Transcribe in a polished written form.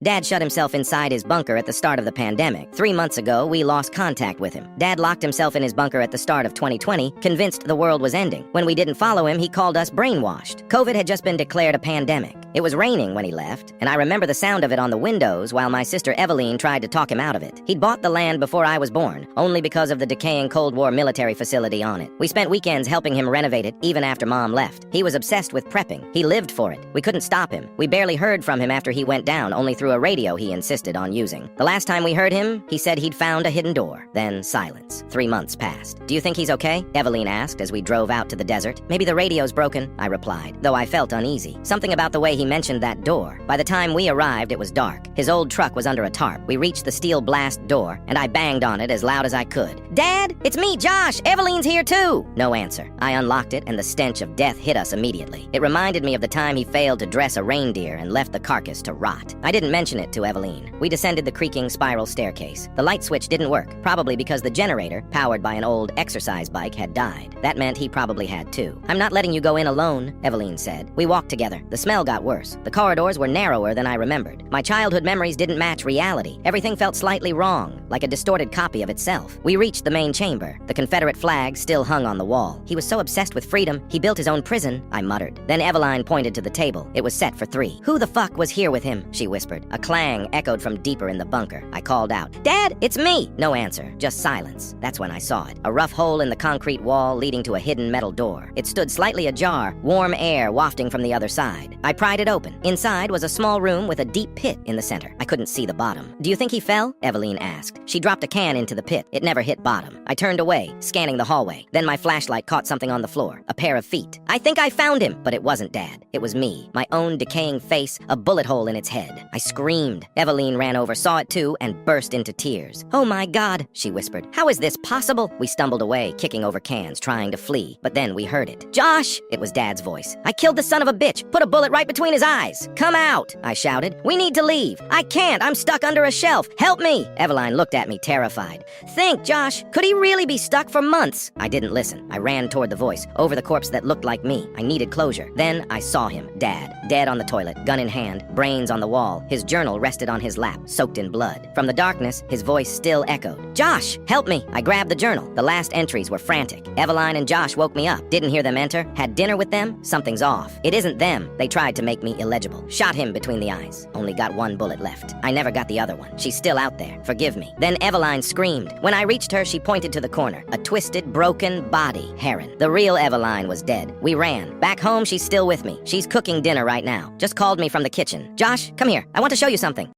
Dad shut himself inside his bunker at the start of the pandemic. 3 months ago, we lost contact with him. Dad locked himself in his bunker at the start of 2020, convinced the world was ending. When we didn't follow him, he called us brainwashed. COVID had just been declared a pandemic. It was raining when he left, and I remember the sound of it on the windows while my sister Eveline tried to talk him out of it. He'd bought the land before I was born, only because of the decaying Cold War military facility on it. We spent weekends helping him renovate it, even after Mom left. He was obsessed with prepping. He lived for it. We couldn't stop him. We barely heard from him after he went down, only through a radio he insisted on using. The last time we heard him, he said he'd found a hidden door. Then silence. 3 months passed. Do you think he's okay? Eveline asked as we drove out to the desert. Maybe the radio's broken, I replied, though I felt uneasy. Something about the way he mentioned that door. By the time we arrived, it was dark. His old truck was under a tarp. We reached the steel blast door, and I banged on it as loud as I could. Dad, it's me, Josh! Eveline's here too! No answer. I unlocked it, and the stench of death hit us immediately. It reminded me of the time he failed to dress a reindeer and left the carcass to rot. I didn't mention it to Eveline. We descended the creaking spiral staircase. The light switch didn't work, probably because the generator, powered by an old exercise bike, had died. That meant he probably had too. I'm not letting you go in alone, Eveline said. We walked together. The smell got worse. The corridors were narrower than I remembered. My childhood memories didn't match reality. Everything felt slightly wrong, like a distorted copy of itself. We reached the main chamber. The Confederate flag still hung on the wall. He was so obsessed with freedom, he built his own prison, I muttered. Then Eveline pointed to the table. It was set for 3. Who the fuck was here with him? She whispered. A clang echoed from deeper in the bunker. I called out, Dad, it's me! No answer, just silence. That's when I saw it. A rough hole in the concrete wall leading to a hidden metal door. It stood slightly ajar, warm air wafting from the other side. I pried it open. Inside was a small room with a deep pit in the center. I couldn't see the bottom. Do you think he fell? Eveline asked. She dropped a can into the pit. It never hit bottom. I turned away, scanning the hallway. Then my flashlight caught something on the floor. A pair of feet. I think I found him! But it wasn't Dad. It was me. My own decaying face, a bullet hole in its head. I screamed. Eveline ran over, saw it too, and burst into tears. Oh my God, she whispered. How is this possible? We stumbled away, kicking over cans, trying to flee. But then we heard it. Josh! It was Dad's voice. I killed the son of a bitch. Put a bullet right between his eyes. Come out! I shouted. We need to leave. I can't. I'm stuck under a shelf. Help me! Eveline looked at me, terrified. Think, Josh. Could he really be stuck for months? I didn't listen. I ran toward the voice, over the corpse that looked like me. I needed closure. Then I saw him, Dad, dead on the toilet, gun in hand, brains on the wall. His journal rested on his lap, soaked in blood. From the darkness, his voice still echoed. Josh, help me! I grabbed the journal. The last entries were frantic. Eveline and Josh woke me up. Didn't hear them enter. Had dinner with them. Something's off. It isn't them. They tried to make me illegible. Shot him between the eyes. Only got 1 bullet left. I never got the other one. She's still out there. Forgive me. Then Eveline screamed. When I reached her, she pointed to the corner. A twisted, broken body. Heron. The real Eveline was dead. We ran. Back home, she's still with me. She's cooking dinner right now. Just called me from the kitchen. Josh, come here. I want to show you something.